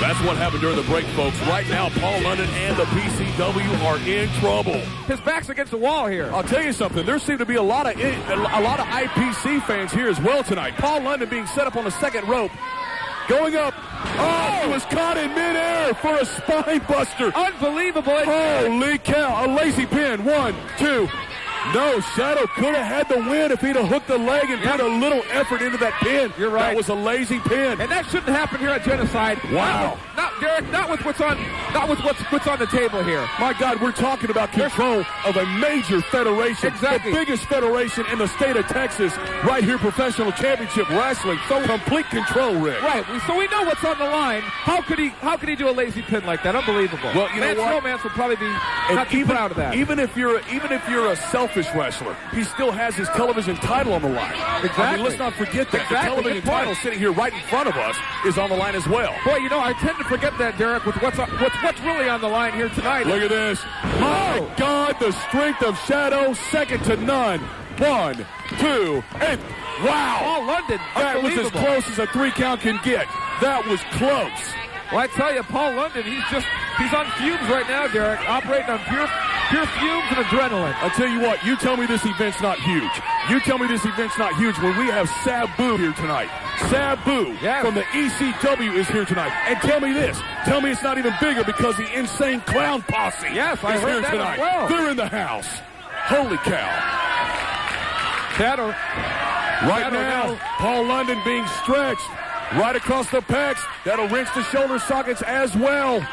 That's what happened during the break, folks. Right now, Paul London and the PCW are in trouble. His back's against the wall here. I'll tell you something. There seem to be a lot of IPC fans here as well tonight. Paul London being set up on the second rope. Going up. Oh, he was caught in midair for a spine buster. Unbelievable. Holy cow. A lazy pin. 1, 2. No, Shadow could have had the win if he'd have hooked the leg and put a little effort into that pin. You're right. That was a lazy pin. And that shouldn't happen here at Genocide. Wow. Not with what's on the table here. My God, we're talking about control of a major federation. Exactly. The biggest federation in the state of Texas, right here, Professional Championship Wrestling. So complete control, Rick. Right. So we know what's on the line. How could he do a lazy pin like that? Unbelievable. Well, you know what? Romance would probably be not too proud of that. Even if you're a selfish wrestler, he still has his television title on the line. Exactly. I mean, let's not forget that. Exactly. The television title sitting here right in front of us is on the line as well. Boy, you know, I tend to forget that, Derek, with what's really on the line here tonight. Look at this. My God, the strength of Shadow, second to none. 1, 2, and wow. Paul London, that was as close as a 3 count can get. That was close. Well, I tell you, Paul London, he's on fumes right now, Derek, operating on pure fumes and adrenaline. I'll tell you what, you tell me this event's not huge. You tell me this event's not huge when we have Sabu here tonight. Sabu from the ECW is here tonight. And tell me this. Tell me it's not even bigger because the Insane Clown Posse is I heard here that tonight. As well. They're in the house. Holy cow. Shadow. Right now, Paul London being stretched right across the pecs. That'll wrench the shoulder sockets as well.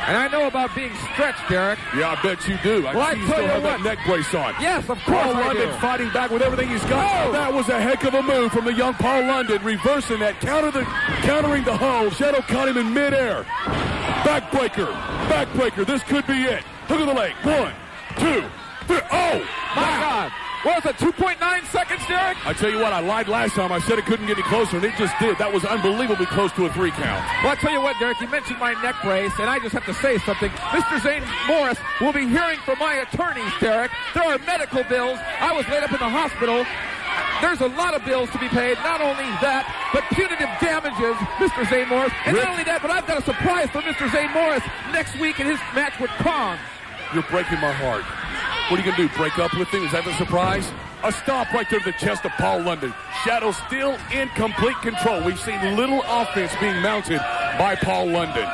And I know about being stretched, Derek. Yeah, I bet you do. I see you still have that neck brace on. Yes, of course Paul London fighting back with everything he's got. Oh. That was a heck of a move from the young Paul London, reversing that, countering the hold. Shadow caught him in midair. Backbreaker. This could be it. Look at the leg. 1, 2, 3. Oh, my God. What was it, 2.9 seconds, Derek? I tell you what, I lied last time. I said it couldn't get any closer, and it just did. That was unbelievably close to a 3 count. Well, I tell you what, Derek, you mentioned my neck brace, and I just have to say something. Mr. Zane Morris will be hearing from my attorneys, Derek. There are medical bills. I was laid up in the hospital. There's a lot of bills to be paid. Not only that, but punitive damages, Mr. Zane Morris. And not only that, but I've got a surprise for Mr. Zane Morris next week in his match with Kong. You're breaking my heart. What are you going to do, break up with him? Is that the surprise? A stop right there to the chest of Paul London. Shadow still in complete control. We've seen little offense being mounted by Paul London.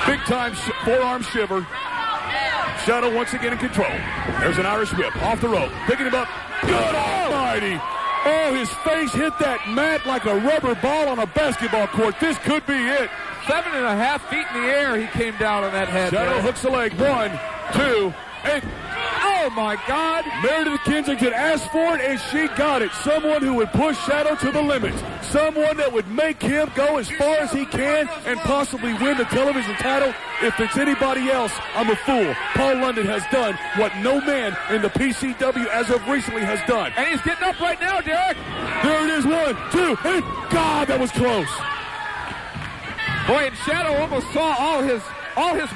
Big time forearm shiver. Shadow once again in control. There's an Irish whip off the rope. Picking him up. Good almighty. Oh, his face hit that mat like a rubber ball on a basketball court. This could be it. 7.5 feet in the air he came down on that head. Shadow hooks the leg. 1, 2, and oh my God! Meredith Kensington asked for it, and she got it. Someone who would push Shadow to the limits. Someone that would make him go as far as he can and possibly win the television title. If it's anybody else, I'm a fool. Paul London has done what no man in the PCW as of recently has done. And he's getting up right now, Derek. There it is. 1, 2, and God, that was close. Boy, and Shadow almost saw all his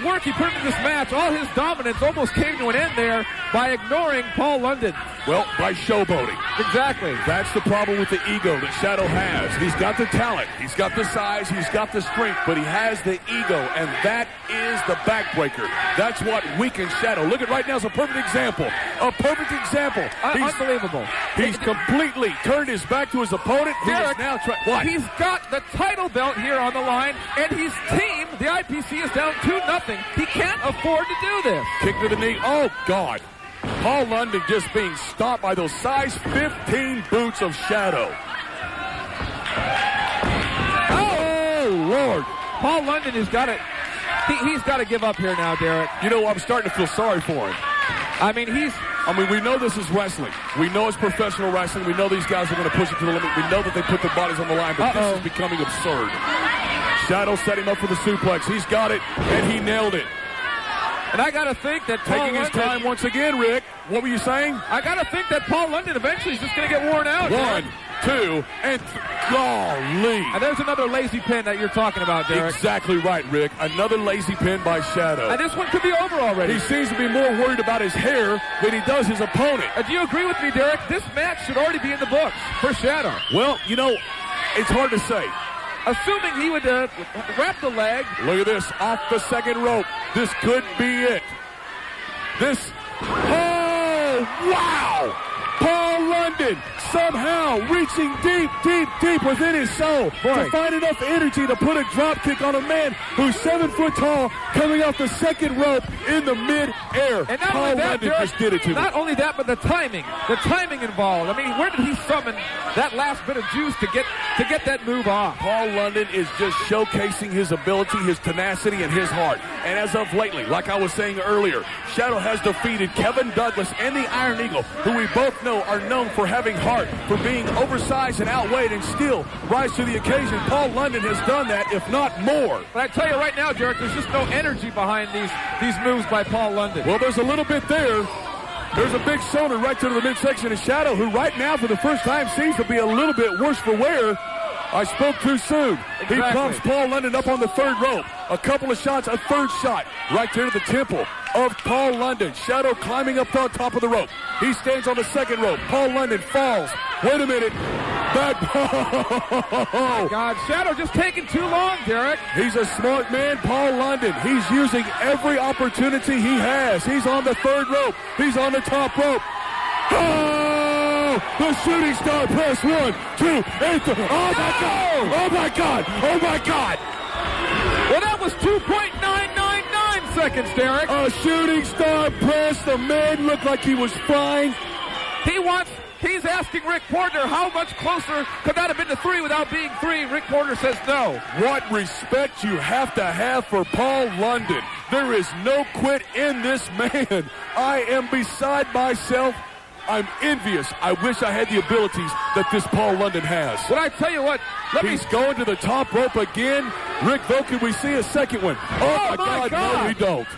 work he put into this match, all his dominance almost came to an end there by ignoring Paul London. Well, by showboating. Exactly. That's the problem with the ego that Shadow has. He's got the talent, he's got the size, he's got the strength, but he has the ego, and that is the backbreaker. That's what weakens Shadow. Look at right now, it's a perfect example. A perfect example. Unbelievable. He's completely turned his back to his opponent. Derek, what? He's got the title belt here on the line, and his team, the IPC, is down 2-0. He can't afford to do this. Kick to the knee. Oh, God. Paul London just being stopped by those size 15 boots of Shadow. Oh, Lord. Paul London has got it. He's got to give up here now, Derek. You know, I'm starting to feel sorry for him. I mean, we know this is wrestling. We know it's professional wrestling. We know these guys are going to push it to the limit. We know that they put their bodies on the line, but this is becoming absurd. Shadow set him up for the suplex. He's got it, and he nailed it. And I got to think that taking his time once again, Rick. What were you saying? I got to think that Paul London eventually is just going to get worn out. 1, 2, and golly. And there's another lazy pin that you're talking about, Derek. Exactly right, Rick. Another lazy pin by Shadow. And this one could be over already. He seems to be more worried about his hair than he does his opponent. Do you agree with me, Derek? This match should already be in the books for Shadow. Well, you know, it's hard to say. assuming he would wrap the leg. Look at this, off the second rope. This could be it. Oh, wow! Paul London somehow reaching deep, deep, deep within his soul to find enough energy to put a drop kick on a man who's 7 foot tall coming off the second rope in the mid-air. And Paul London just did it to me. Not only that, but the timing involved. I mean, where did he summon that last bit of juice to get that move off? Paul London is just showcasing his ability, his tenacity, and his heart. And as of lately, like I was saying earlier, Shadow has defeated Kevin Douglas and the Iron Eagle, who we both know are known for having heart, for being oversized and outweighed and still rise to the occasion. Paul London has done that, if not more. But I tell you right now, Derek, there's just no energy behind these moves by Paul London. Well, there's a little bit there. There's a big shoulder right to the midsection of Shadow, who right now for the first time seems to be a little bit worse for wear. I spoke too soon. Exactly. He pumps Paul London up on the third rope. A couple of shots, a third shot right there to the temple of Paul London. Shadow climbing up on top of the rope. He stands on the second rope. Paul London falls. Wait a minute. Back. Oh, God, Shadow just taking too long, Derek. He's a smart man, Paul London. He's using every opportunity he has. He's on the third rope. He's on the top rope. Oh, the shooting star press. 1, 2, and 3. Oh, my God. Oh, my God. Oh, my God. Well, that was 2.999 seconds, Derek. A shooting star press. The man looked like he was flying. He's asking Rick Porter how much closer could that have been to 3 without being 3. Rick Porter says no. What respect you have to have for Paul London. There is no quit in this man. I am beside myself. I'm envious. I wish I had the abilities that this Paul London has. But I tell you what, he's going to the top rope again. Rick, though, can we see a second one? Oh, my God. No, we don't.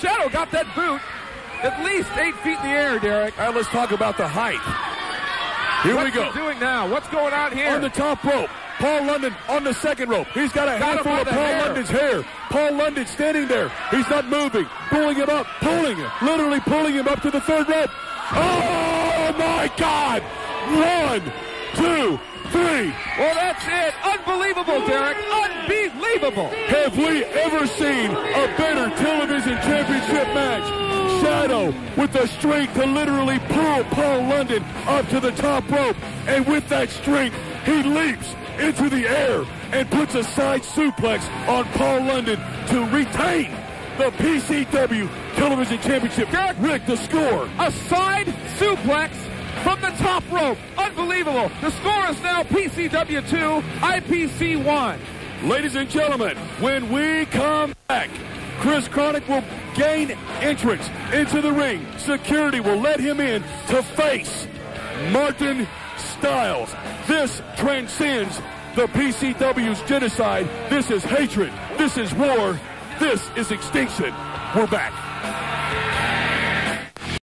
Shadow got that boot at least 8 feet in the air, Derek. All right, let's talk about the height. Here we go. What's he doing now? What's going on here? On the top rope. Paul London on the second rope. He's got a handful of Paul London's hair. Paul London standing there. He's not moving. Pulling him up. Pulling him. Literally pulling him up to the third rope. Oh, my God. 1, 2, 3. Well, that's it. Unbelievable, Derek. Unbelievable. Have we ever seen a better television championship match? Shadow with the strength to literally pull Paul London up to the top rope. And with that strength, he leaps into the air and puts a side suplex on Paul London to retain the PCW Television Championship. Rick, the score. A side suplex from the top rope. Unbelievable. The score is now PCW 2, IPC 1. Ladies and gentlemen, when we come back, Chris Chronic will gain entrance into the ring. Security will let him in to face Martin Styles. This transcends the PCW's genocide. This is hatred. This is war. This is extinction. We're back.